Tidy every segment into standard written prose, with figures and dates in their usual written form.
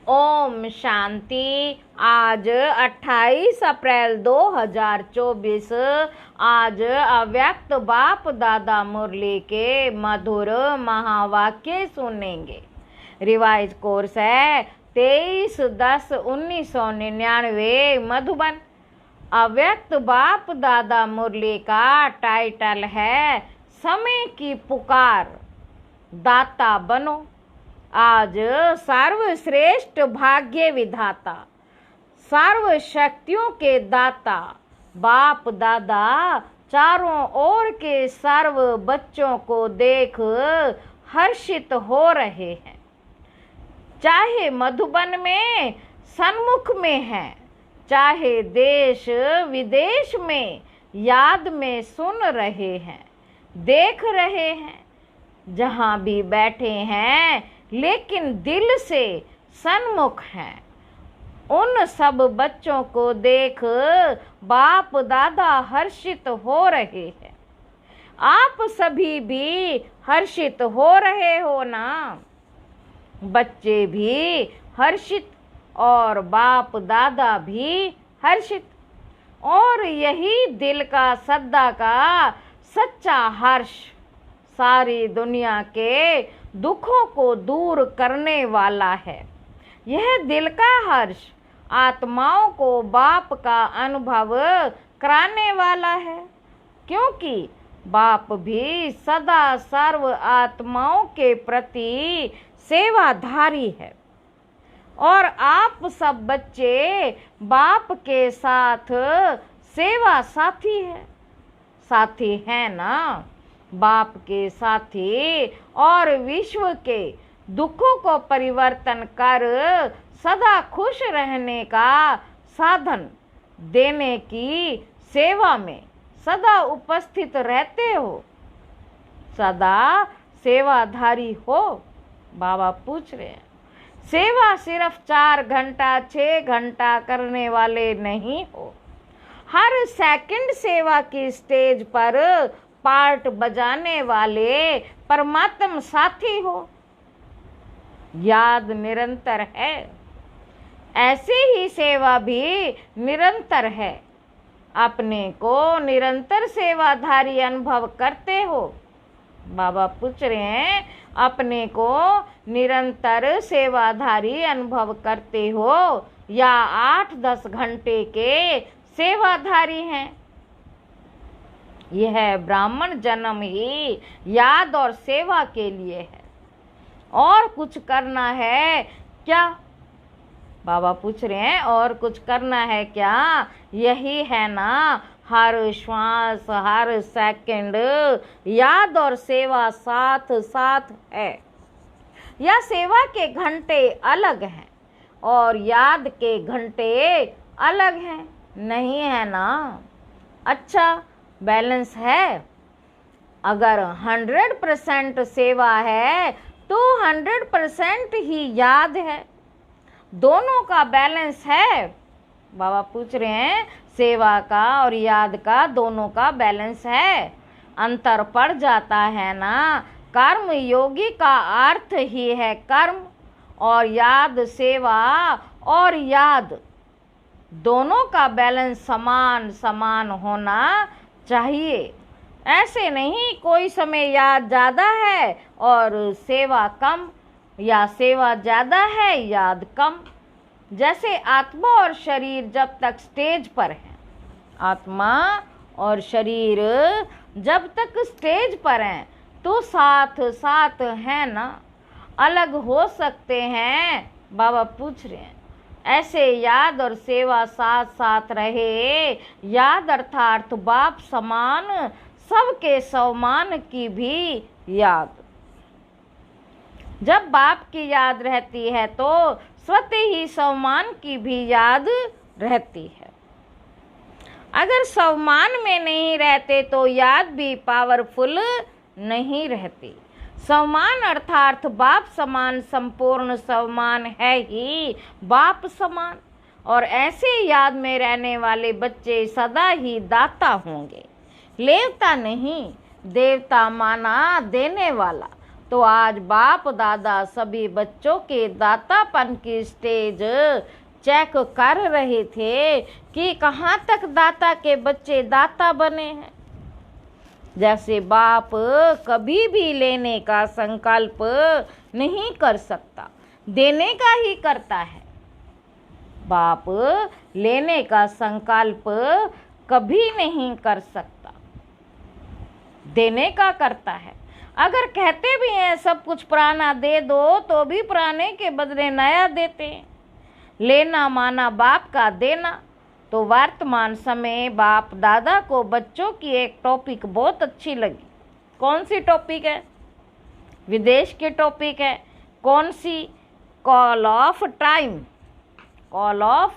ओम शांति। आज 28 अप्रैल 2024। आज अव्यक्त बाप दादा मुरली के मधुर महावाक्य सुनेंगे। रिवाइज कोर्स है 23/10/1999 मधुबन। अव्यक्त बाप दादा मुरली का टाइटल है समय की पुकार, दाता बनो। आज सर्वश्रेष्ठ भाग्य विधाता, सर्वशक्तियों के दाता बाप दादा चारों ओर के सर्व बच्चों को देख हर्षित हो रहे हैं। चाहे मधुबन में सन्मुख में है, चाहे देश विदेश में याद में सुन रहे हैं, देख रहे हैं। जहाँ भी बैठे हैं लेकिन दिल से सन्मुख हैं, उन सब बच्चों को देख बाप दादा हर्षित हो रहे हैं। आप सभी भी हर्षित हो रहे हो ना? बच्चे भी हर्षित और बाप दादा भी हर्षित, और यही दिल का सद्दा का सच्चा हर्ष सारी दुनिया के दुखों को दूर करने वाला है। यह दिल का हर्ष आत्माओं को बाप का अनुभव कराने वाला है, क्योंकि बाप भी सदा सर्व आत्माओं के प्रति सेवाधारी है। और आप सब बच्चे बाप के साथ सेवा साथी हैं ना? बाप के साथी और विश्व के दुखों को परिवर्तन कर सदा खुश रहने का साधन देने की सेवा में सदा उपस्थित रहते हो, सदा सेवाधारी हो। बाबा पूछ रहे हैं, सेवा सिर्फ 4 घंटा 6 घंटा करने वाले नहीं हो, हर सेकंड सेवा की स्टेज पर पार्ट बजाने वाले परमात्म साथी हो। याद निरंतर है, ऐसे ही सेवा भी निरंतर है। अपने को निरंतर सेवाधारी अनुभव करते हो? बाबा पूछ रहे हैं, अपने को निरंतर सेवाधारी अनुभव करते हो या 8-10 घंटे के सेवाधारी हैं? यह ब्राह्मण जन्म ही याद और सेवा के लिए है। और कुछ करना है क्या? बाबा पूछ रहे हैं, और कुछ करना है क्या? यही है ना, हर श्वास हर सेकंड याद और सेवा साथ साथ है। या सेवा के घंटे अलग हैं और याद के घंटे अलग हैं? नहीं है ना? अच्छा, बैलेंस है। अगर 100% सेवा है तो 100% ही याद है। दोनों का बैलेंस है। बाबा पूछ रहे हैं, सेवा का और याद का दोनों का बैलेंस है। अंतर पड़ जाता है ना? कर्म योगी का अर्थ ही है कर्म, और याद सेवा और याद दोनों का बैलेंस समान समान होना चाहिए। ऐसे नहीं कोई समय याद ज़्यादा है और सेवा कम, या सेवा ज़्यादा है याद कम। जैसे आत्मा और शरीर जब तक स्टेज पर है, आत्मा और शरीर जब तक स्टेज पर हैं तो साथ साथ है ना? अलग हो सकते हैं? बाबा पूछ रहे हैं, ऐसे याद और सेवा साथ साथ रहे। याद अर्थात बाप समान सबके समान की भी याद। जब बाप की याद रहती है तो स्वतः ही समान की भी याद रहती है। अगर समान में नहीं रहते तो याद भी पावरफुल नहीं रहती। समान अर्थात बाप समान, संपूर्ण समान है ही बाप समान। और ऐसे याद में रहने वाले बच्चे सदा ही दाता होंगे, लेवता नहीं। देवता माना देने वाला, तो आज बाप दादा सभी बच्चों के दातापन की स्टेज चेक कर रहे थे कि कहाँ तक दाता के बच्चे दाता बने हैं। जैसे बाप कभी भी लेने का संकल्प नहीं कर सकता, देने का ही करता है। बाप लेने का संकल्प कभी नहीं कर सकता, देने का करता है। अगर कहते भी हैं सब कुछ पुराना दे दो, तो भी पुराने के बदले नया देते हैं। लेना माना बाप का देना। तो वर्तमान समय बाप दादा को बच्चों की एक टॉपिक बहुत अच्छी लगी। कौन सी टॉपिक है? विदेश की टॉपिक है। कौन सी? Call of time. Call of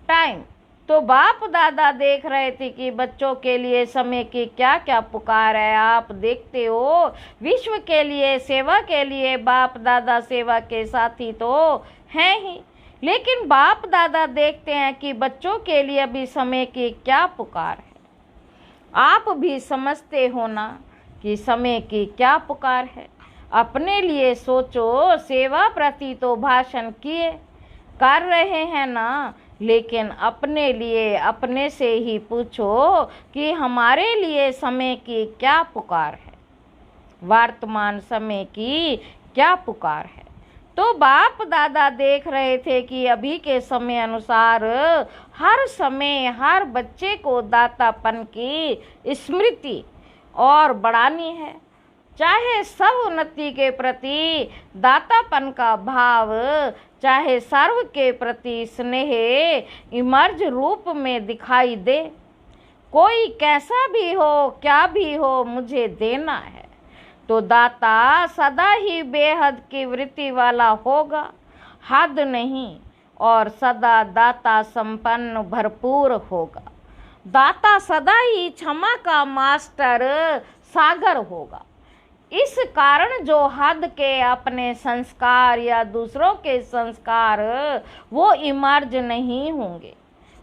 time. तो बाप दादा देख रहे थे कि बच्चों के लिए समय की क्या क्या पुकार है। आप देखते हो विश्व के लिए, सेवा के लिए बाप दादा सेवा के साथी तो हैं ही, लेकिन बाप दादा देखते हैं कि बच्चों के लिए अभी समय की क्या पुकार है। आप भी समझते हो ना कि समय की क्या पुकार है। अपने लिए सोचो, सेवा प्रति तो भाषण किए कर रहे हैं ना, लेकिन अपने लिए अपने से ही पूछो कि हमारे लिए समय की क्या पुकार है, वर्तमान समय की क्या पुकार है। तो बाप दादा देख रहे थे कि अभी के समय अनुसार हर समय हर बच्चे को दातापन की स्मृति और बढ़ानी है। चाहे सब उन्नति के प्रति दातापन का भाव, चाहे सर्व के प्रति स्नेह इमर्ज रूप में दिखाई दे। कोई कैसा भी हो, क्या भी हो, मुझे देना है। तो दाता सदा ही बेहद की वृत्ति वाला होगा, हद नहीं, और सदा दाता संपन्न भरपूर होगा। दाता सदा ही क्षमा का मास्टर सागर होगा। इस कारण जो हद के अपने संस्कार या दूसरों के संस्कार वो इमर्ज नहीं होंगे,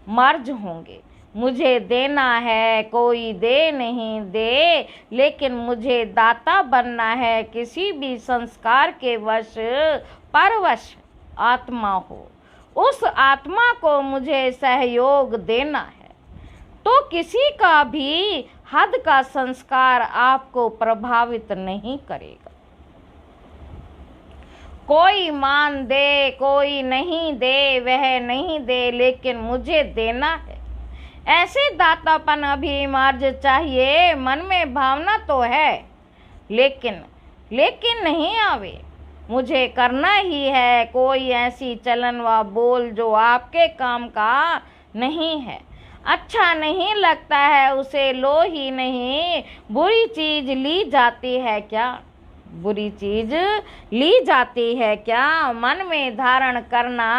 मर्ज होंगे। मुझे देना है, कोई दे नहीं दे, लेकिन मुझे दाता बनना है। किसी भी संस्कार के वश परवश आत्मा हो, उस आत्मा को मुझे सहयोग देना है। तो किसी का भी हद का संस्कार आपको प्रभावित नहीं करेगा। कोई मान दे, कोई नहीं दे, वह नहीं दे, लेकिन मुझे देना है। ऐसे दातापन अभी मार्ज चाहिए। मन में भावना तो है, लेकिन नहीं आवे। मुझे करना ही है। कोई ऐसी चलन व बोल जो आपके काम का नहीं है, अच्छा नहीं लगता है, उसे लो ही नहीं। बुरी चीज ली जाती है क्या? बुरी चीज ली जाती है क्या? मन में धारण करना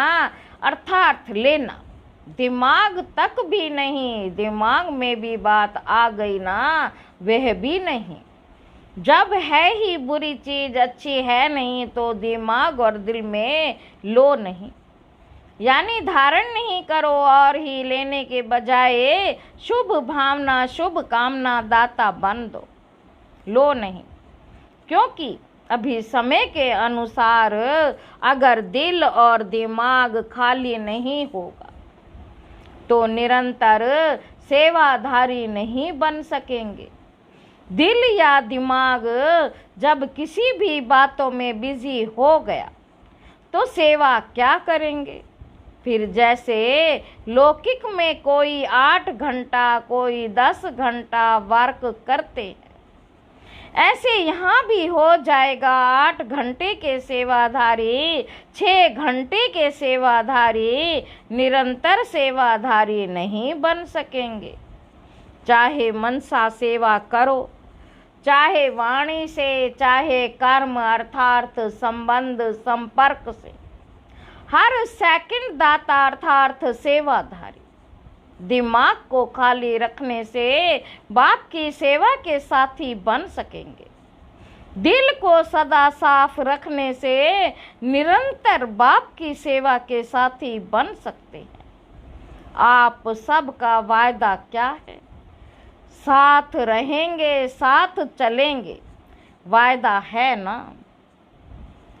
अर्थात लेना। दिमाग तक भी नहीं, दिमाग में भी बात आ गई ना, वह भी नहीं। जब है ही बुरी चीज अच्छी है नहीं, तो दिमाग और दिल में लो नहीं, यानी धारण नहीं करो और ही लेने के बजाय शुभ भावना, शुभ कामना दाता बन दो, लो नहीं। क्योंकि अभी समय के अनुसार अगर दिल और दिमाग खाली नहीं होगा तो निरंतर सेवाधारी नहीं बन सकेंगे। दिल या दिमाग जब किसी भी बातों में बिजी हो गया तो सेवा क्या करेंगे? फिर जैसे लौकिक में कोई 8 घंटा, कोई 10 घंटा वर्क करते हैं, ऐसे यहाँ भी हो जाएगा। 8 घंटे के सेवाधारी, 6 घंटे के सेवाधारी निरंतर सेवाधारी नहीं बन सकेंगे। चाहे मनसा सेवा करो, चाहे वाणी से, चाहे कर्म अर्थात संबंध संपर्क से, हर सेकंड दाता अर्थात सेवाधारी। दिमाग को खाली रखने से बाप की सेवा के साथी बन सकेंगे। दिल को सदा साफ रखने से निरंतर बाप की सेवा के साथी बन सकते हैं। आप सबका वायदा क्या है? साथ रहेंगे, साथ चलेंगे, वायदा है ना?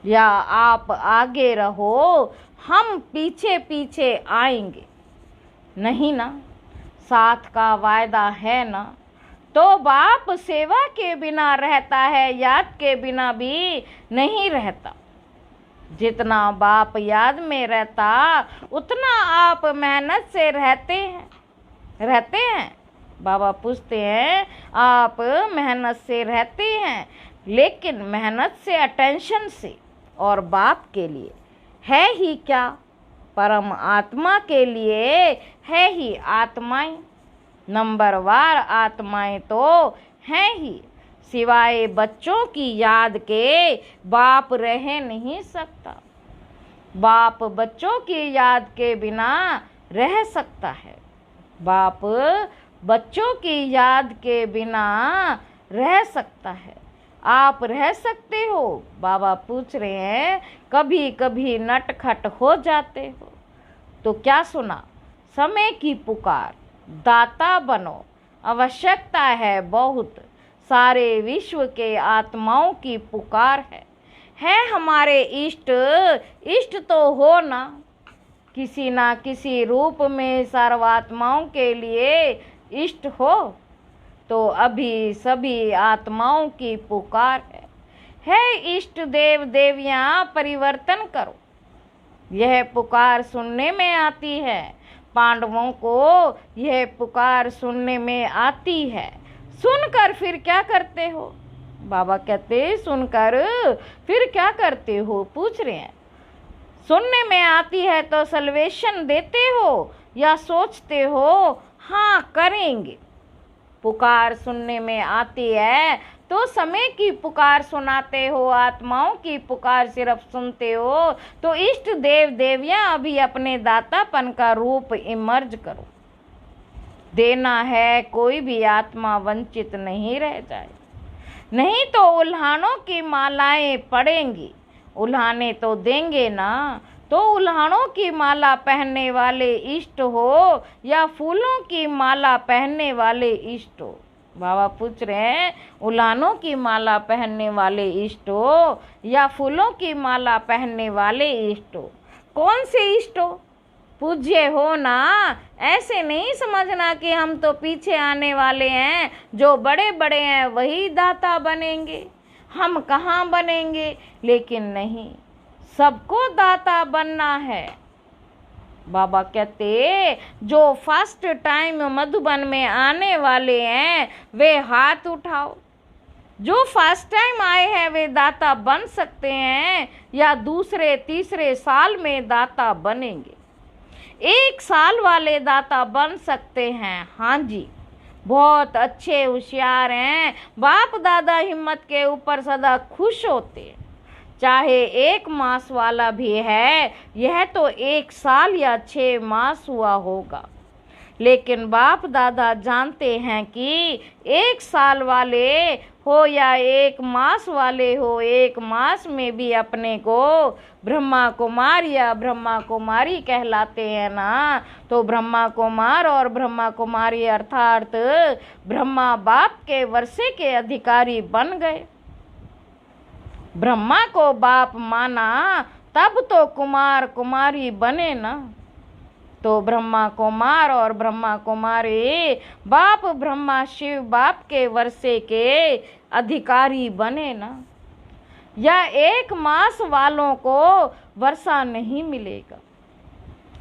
या आप आगे रहो, हम पीछे पीछे आएंगे। नहीं ना, साथ का वायदा है ना। तो बाप सेवा के बिना रहता है, याद के बिना भी नहीं रहता। जितना बाप याद में रहता उतना आप मेहनत से रहते हैं। बाबा पूछते हैं, आप मेहनत से रहते हैं, लेकिन मेहनत से, अटेंशन से और बाप के लिए है ही क्या? परम आत्मा के लिए है ही आत्माएं। नंबरवार आत्माएं तो हैं ही। सिवाय बच्चों की याद के बाप रह नहीं सकता। बाप बच्चों की याद के बिना रह सकता है। बाप बच्चों की याद के बिना रह सकता है। आप रह सकते हो? बाबा पूछ रहे हैं, कभी कभी नटखट हो जाते हो तो क्या सुना? समय की पुकार, दाता बनो, आवश्यकता है बहुत, सारे विश्व के आत्माओं की पुकार है हमारे इष्ट तो हो ना किसी रूप में सर्वात्माओं के लिए इष्ट हो। तो अभी सभी आत्माओं की पुकार है इष्ट देव देवियां परिवर्तन करो। यह पुकार सुनने में आती है, पांडवों को यह पुकार सुनने में आती है। सुनकर फिर क्या करते हो? बाबा कहते, सुनकर फिर क्या करते हो? पूछ रहे हैं। सुनने में आती है तो सल्वेशन देते हो या सोचते हो हाँ करेंगे? पुकार सुनने में आती है तो समय की पुकार सुनाते हो, आत्माओं की पुकार सिर्फ सुनते हो। तो इष्ट देव देवियां अभी अपने दातापन का रूप इमर्ज करो। देना है, कोई भी आत्मा वंचित नहीं रह जाए, नहीं तो उल्हानों की मालाएं पड़ेंगी। उल्हाने तो देंगे ना, तो उल्हानों की माला पहनने वाले इष्ट हो या फूलों की माला पहनने वाले इष्ट हो? बाबा पूछ रहे हैं, उल्हानों की माला पहनने वाले इष्ट हो या फूलों की माला पहनने वाले इष्ट हो? कौन से इष्ट हो? पूज्य हो ना। ऐसे नहीं समझना कि हम तो पीछे आने वाले हैं, जो बड़े बड़े हैं वही दाता बनेंगे, हम कहाँ बनेंगे। लेकिन नहीं, सबको दाता बनना है। बाबा कहते, जो फर्स्ट टाइम मधुबन में आने वाले हैं वे हाथ उठाओ। जो फर्स्ट टाइम आए हैं वे दाता बन सकते हैं या दूसरे तीसरे साल में दाता बनेंगे? 1 साल वाले दाता बन सकते हैं। हाँ जी, बहुत अच्छे होशियार हैं। बाप दादा हिम्मत के ऊपर सदा खुश होते हैं। चाहे 1 मास वाला भी है, यह तो 1 साल या 6 मास हुआ होगा। लेकिन बाप दादा जानते हैं कि 1 साल वाले हो या 1 मास वाले हो, 1 मास में भी अपने को ब्रह्मा कुमार या ब्रह्मा कुमारी कहलाते हैं ना। तो ब्रह्मा कुमार और ब्रह्मा कुमारी अर्थात ब्रह्मा बाप के वर्षे के अधिकारी बन गए। ब्रह्मा को बाप माना तब तो कुमार कुमारी बने ना। तो ब्रह्मा कुमार और ब्रह्मा कुमारी बाप ब्रह्मा शिव बाप के वर्षे के अधिकारी बने ना। या 1 मास वालों को वर्षा नहीं मिलेगा।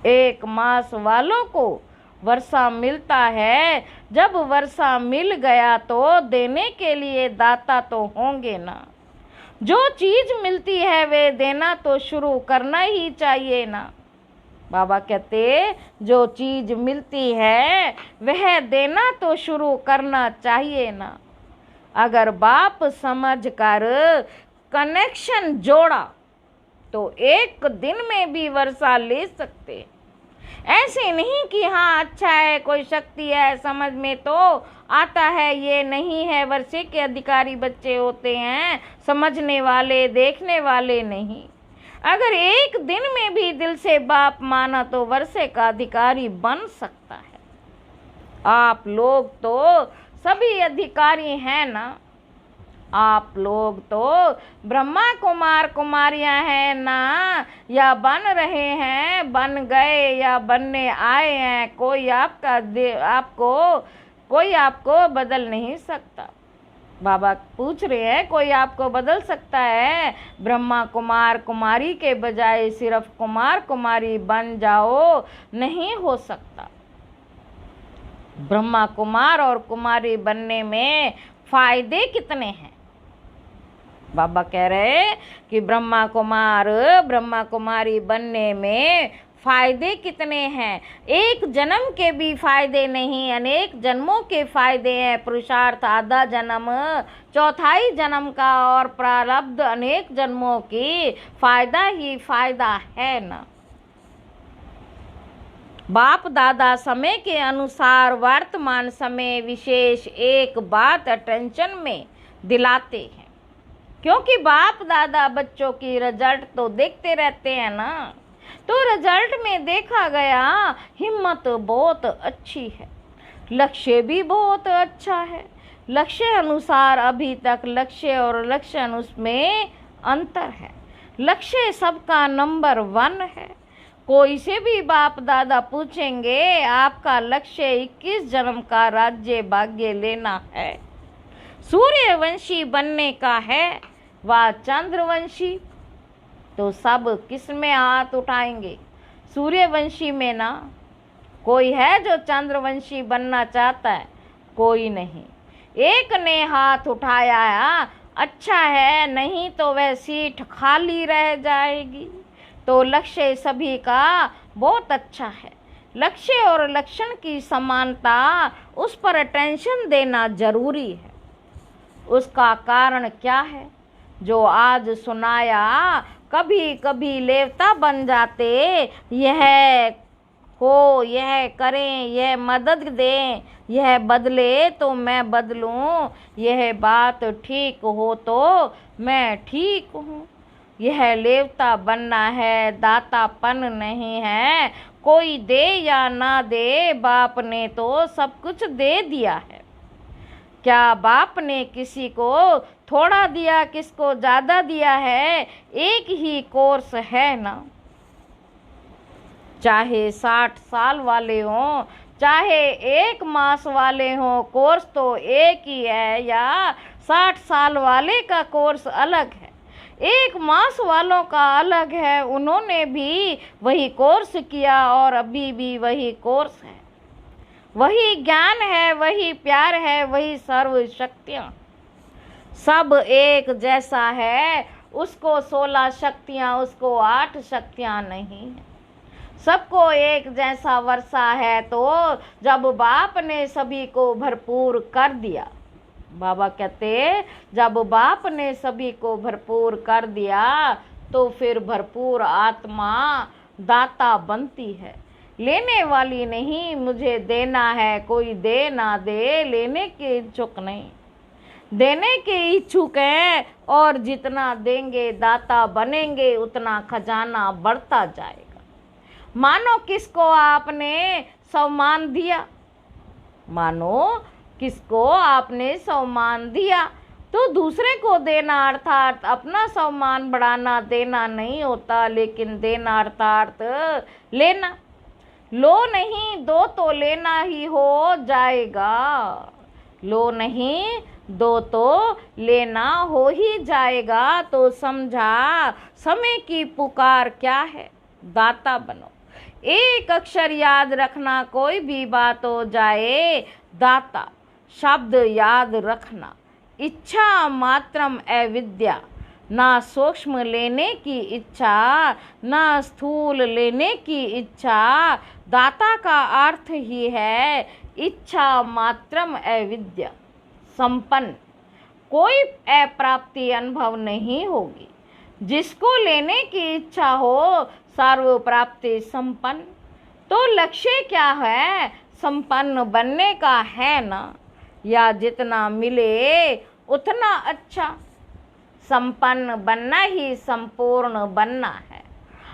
1 मास वालों को वर्षा मिलता है। जब वर्षा मिल गया तो देने के लिए दाता तो होंगे ना। जो चीज मिलती है वे देना तो शुरू करना ही चाहिए ना। बाबा कहते, जो चीज मिलती है वह देना तो शुरू करना चाहिए ना। अगर बाप समझ कर कनेक्शन जोड़ा तो 1 दिन में भी वर्षा ले सकते। ऐसे नहीं कि हाँ अच्छा है, कोई शक्ति है, समझ में तो आता है, ये नहीं है। वर्षे के अधिकारी बच्चे होते हैं, समझने वाले, देखने वाले नहीं। अगर 1 दिन में भी दिल से बाप माना तो वर्षे का अधिकारी बन सकता है। आप लोग तो सभी अधिकारी हैं ना। आप लोग तो ब्रह्मा कुमार कुमारियां हैं ना, या बन रहे हैं, बन गए या बनने आए हैं। कोई आपको बदल नहीं सकता। बाबा पूछ रहे हैं कोई आपको बदल सकता है? ब्रह्मा कुमार कुमारी के बजाय सिर्फ कुमार कुमारी बन जाओ, नहीं हो सकता। ब्रह्मा कुमार और कुमारी बनने में फायदे कितने हैं? बाबा कह रहे कि ब्रह्मा कुमारी बनने में फायदे कितने हैं? एक जन्म के भी फायदे नहीं, अनेक जन्मों के फायदे हैं। पुरुषार्थ आधा जन्म, चौथाई जन्म का और प्रारब्ध अनेक जन्मों की फायदा ही फायदा है ना। बाप दादा समय के अनुसार वर्तमान समय विशेष एक बात अटेंशन में दिलाते हैं, क्योंकि बाप दादा बच्चों की रिजल्ट तो देखते रहते हैं ना। तो रिजल्ट में देखा गया हिम्मत बहुत अच्छी है, लक्ष्य भी बहुत अच्छा है। लक्ष्य अनुसार अभी तक लक्ष्य और लक्ष्य अनुसार में अंतर है। लक्ष्य सबका नंबर 1 है। कोई से भी बाप दादा पूछेंगे आपका लक्ष्य 21 जन्म का राज्य भाग्य लेना है, सूर्यवंशी बनने का है व चंद्रवंशी, तो सब किस में हाथ उठाएंगे? सूर्यवंशी में ना। कोई है जो चंद्रवंशी बनना चाहता है? कोई नहीं। एक ने हाथ उठाया है, अच्छा है, नहीं तो वह सीट खाली रह जाएगी। तो लक्ष्य सभी का बहुत अच्छा है। लक्ष्य और लक्षण की समानता, उस पर अटेंशन देना जरूरी है। उसका कारण क्या है? जो आज सुनाया, कभी कभी लेवता बन जाते, यह हो, यह करें, यह मदद दें, यह बदले तो मैं बदलूं, यह बात ठीक हो तो मैं ठीक हूँ। यह लेवता बनना है, दातापन नहीं है। कोई दे या ना दे, बाप ने तो सब कुछ दे दिया है। क्या बाप ने किसी को थोड़ा दिया, किसको ज्यादा दिया है? एक ही कोर्स है ना। चाहे 60 साल वाले हों, चाहे 1 मास वाले हों, कोर्स तो एक ही है। या 60 साल वाले का कोर्स अलग है, 1 मास वालों का अलग है। उन्होंने भी वही कोर्स किया और अभी भी वही कोर्स है। वही ज्ञान है, वही प्यार है, वही सर्व शक्तियाँ। सब एक जैसा है। उसको 16 शक्तियाँ, उसको 8 शक्तियाँ नहीं है। सबको एक जैसा वर्षा है। तो जब बाप ने सभी को भरपूर कर दिया, बाबा कहते जब बाप ने सभी को भरपूर कर दिया, तो फिर भरपूर आत्मा दाता बनती है। लेने वाली नहीं, मुझे देना है, कोई दे ना दे, लेने के इच्छुक नहीं, देने के इच्छुक हैं। और जितना देंगे दाता बनेंगे, उतना खजाना बढ़ता जाएगा। मानो किसको आपने सम्मान दिया, मानो किसको आपने सम्मान दिया, तो दूसरे को देना, अर्थात अपना सम्मान बढ़ाना। देना नहीं होता, लेकिन देना अर्थात लेना। लो नहीं, दो तो लेना ही हो जाएगा। लो नहीं, दो तो लेना हो ही जाएगा। तो समझा समय की पुकार क्या है? दाता बनो। एक अक्षर याद रखना, कोई भी बात हो जाए, दाता शब्द याद रखना। इच्छा मात्रम अविद्या, ना सूक्ष्म लेने की इच्छा, ना स्थूल लेने की इच्छा। दाता का अर्थ ही है इच्छा मात्रम अविद्या, संपन्न। कोई अप्राप्ति अनुभव नहीं होगी। जिसको लेने की इच्छा हो, सर्व प्राप्ति संपन्न। तो लक्ष्य क्या है? संपन्न बनने का है ना। या जितना मिले उतना अच्छा। संपन्न बनना ही संपूर्ण बनना है।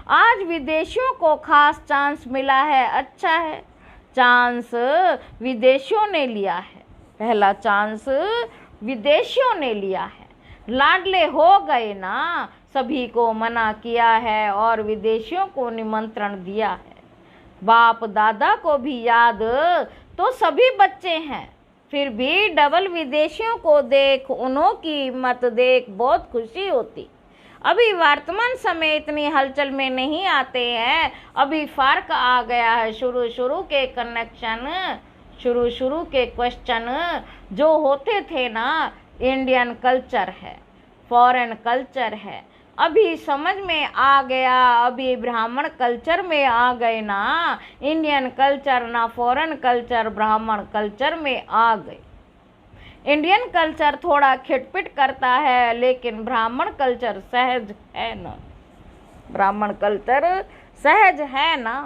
आज विदेशियों को खास चांस मिला है, अच्छा है। चांस विदेशियों ने लिया है, पहला चांस विदेशियों ने लिया है। लाडले हो गए ना, सभी को मना किया है और विदेशियों को निमंत्रण दिया है। बाप दादा को भी याद तो सभी बच्चे हैं, फिर भी डबल विदेशियों को देख, उन्हों की मत देख बहुत खुशी होती। अभी वर्तमान समय इतनी हलचल में नहीं आते हैं, अभी फर्क आ गया है। शुरू के कनेक्शन, शुरू के क्वेश्चन जो होते थे ना, इंडियन कल्चर है, फॉरेन कल्चर है, अभी समझ में आ गया। अभी ब्राह्मण कल्चर में आ गए ना, इंडियन कल्चर ना फॉरेन कल्चर, ब्राह्मण कल्चर में आ गए। इंडियन कल्चर थोड़ा खिटपिट करता है, लेकिन ब्राह्मण कल्चर सहज है ना, ब्राह्मण कल्चर सहज है ना,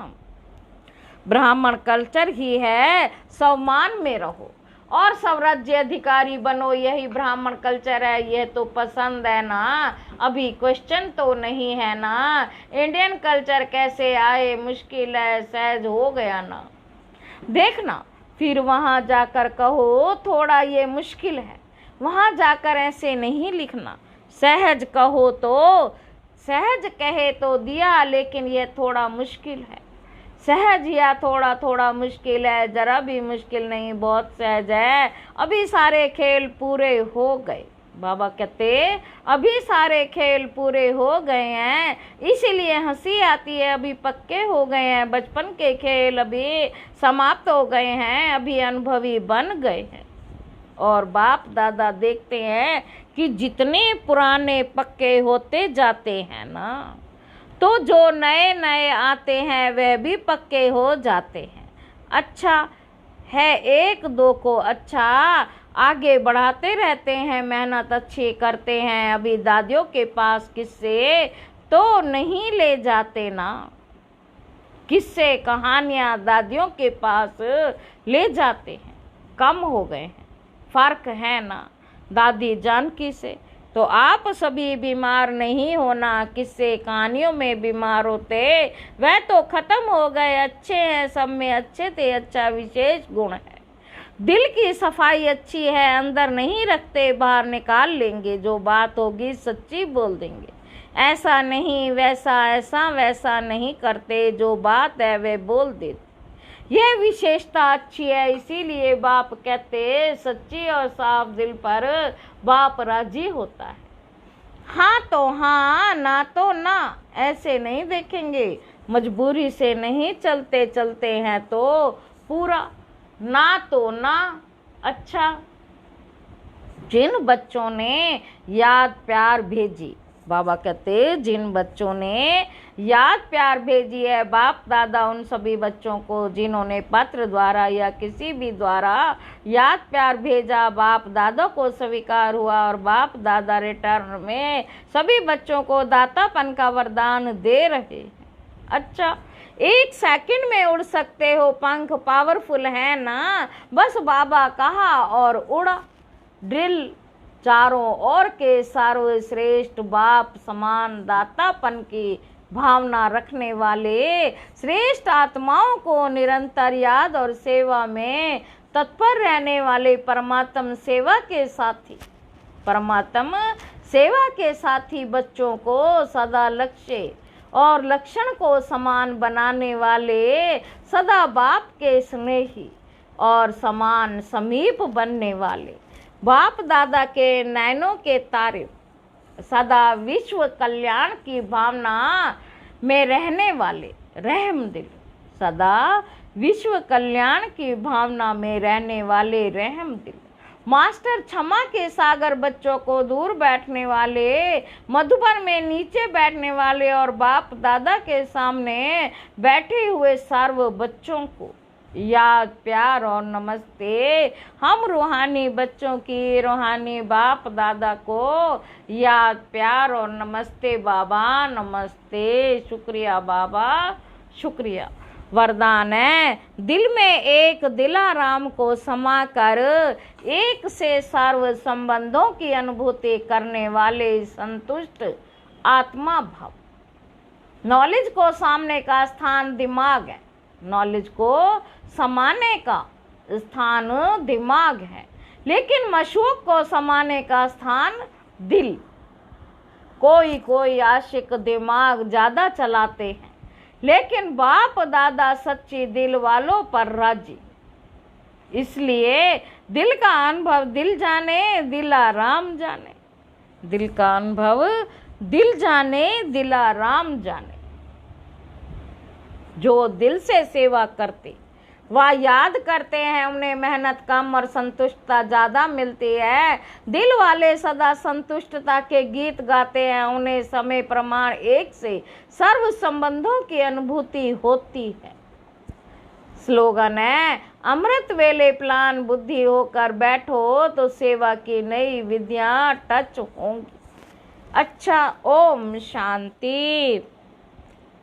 ब्राह्मण कल्चर ही है। सम्मान में रहो और स्वराज्य अधिकारी बनो, यही ब्राह्मण कल्चर है। यह तो पसंद है ना, अभी क्वेश्चन तो नहीं है ना। इंडियन कल्चर कैसे आए, मुश्किल है, सहज हो गया ना। देखना फिर वहाँ जाकर कहो थोड़ा ये मुश्किल है, वहाँ जाकर ऐसे नहीं लिखना। सहज कहो तो, सहज कहे तो दिया, लेकिन ये थोड़ा मुश्किल है। सहज या थोड़ा थोड़ा मुश्किल है, जरा भी मुश्किल नहीं, बहुत सहज है। अभी सारे खेल पूरे हो गए, बाबा कहते अभी सारे खेल पूरे हो गए हैं, इसीलिए हंसी आती है। अभी पक्के हो गए हैं, बचपन के खेल अभी समाप्त हो गए हैं, अभी अनुभवी बन गए हैं। और बाप दादा देखते हैं कि जितने पुराने पक्के होते जाते हैं ना, तो जो नए नए आते हैं वे भी पक्के हो जाते हैं। अच्छा है एक दो को अच्छा आगे बढ़ाते रहते हैं, मेहनत अच्छी करते हैं। अभी दादियों के पास किस्से तो नहीं ले जाते ना, किस्से कहानियाँ दादियों के पास ले जाते हैं, कम हो गए हैं, फर्क है ना दादी जानकी से। तो आप सभी बीमार नहीं होना, किस्से कहानियों में बीमार होते वह तो खत्म हो गए। अच्छे हैं, सब में अच्छे थे, अच्छा विशेष गुण है। दिल की सफाई अच्छी है, अंदर नहीं रखते, बाहर निकाल लेंगे। जो बात होगी सच्ची बोल देंगे, ऐसा नहीं वैसा, ऐसा वैसा नहीं करते, जो बात है वे बोल देते। यह विशेषता अच्छी है, इसीलिए बाप कहते सच्ची और साफ दिल पर बाप राजी होता है। हाँ तो हाँ, ना तो ना, ऐसे नहीं देखेंगे। मजबूरी से नहीं चलते, चलते हैं तो पूरा, ना तो ना। अच्छा, जिन बच्चों ने याद प्यार भेजी, बाबा कहते जिन बच्चों ने याद प्यार भेजी है, बाप दादा उन सभी बच्चों को जिन्होंने पत्र द्वारा या किसी भी द्वारा याद प्यार भेजा, बाप दादा को स्वीकार हुआ और बाप दादा रिटर्न में सभी बच्चों को दातापन का वरदान दे रहे हैं। अच्छा, एक सेकंड में उड़ सकते हो, पंख पावरफुल है ना, बस बाबा कहा और उड़ा। ड्रिल चारों ओर के सर्वश्रेष्ठ बाप समान दातापन की भावना रखने वाले श्रेष्ठ आत्माओं को निरंतर याद और सेवा में तत्पर रहने वाले परमात्म सेवा के साथी, परमात्म सेवा के साथी बच्चों को सदा लक्ष्य और लक्षण को समान बनाने वाले, सदा बाप के स्नेही और समान समीप बनने वाले, बाप दादा के नैनों के तारे, सदा विश्व कल्याण की भावना में रहने वाले रहम दिल, सदा विश्व कल्याण की भावना में रहने वाले रहम दिल, मास्टर क्षमा के सागर बच्चों को दूर बैठने वाले, मधुबन में नीचे बैठने वाले और बाप दादा के सामने बैठे हुए सर्व बच्चों को याद प्यार और नमस्ते। हम रूहानी बच्चों की रूहानी बाप दादा को याद प्यार और नमस्ते बाबा, नमस्ते, शुक्रिया बाबा, शुक्रिया। वरदान है, दिल में एक दिलाराम को समा कर एक से सर्व संबंधों की अनुभूति करने वाले संतुष्ट आत्मा भाव। नॉलेज को सामने का स्थान दिमाग है, नॉलेज को समाने का स्थान दिमाग है, लेकिन मशूक को समाने का स्थान दिल। कोई कोई आशिक दिमाग ज्यादा चलाते हैं, लेकिन बाप दादा सच्ची दिल वालों पर राजी। इसलिए दिल का अनुभव दिल जाने, दिल आराम जाने। दिल का अनुभव दिल जाने, दिल आराम जाने। जो दिल से सेवा करते वह याद करते हैं, उन्हें मेहनत कम और संतुष्टता ज्यादा मिलती है। दिल वाले सदा संतुष्टता के गीत गाते हैं, उन्हें समय प्रमाण एक से सर्व संबंधों की अनुभूति होती है। स्लोगन है, अमृत वेले प्लान बुद्धि होकर बैठो तो सेवा की नई विधियां टच होंगी। अच्छा, ओम शांति।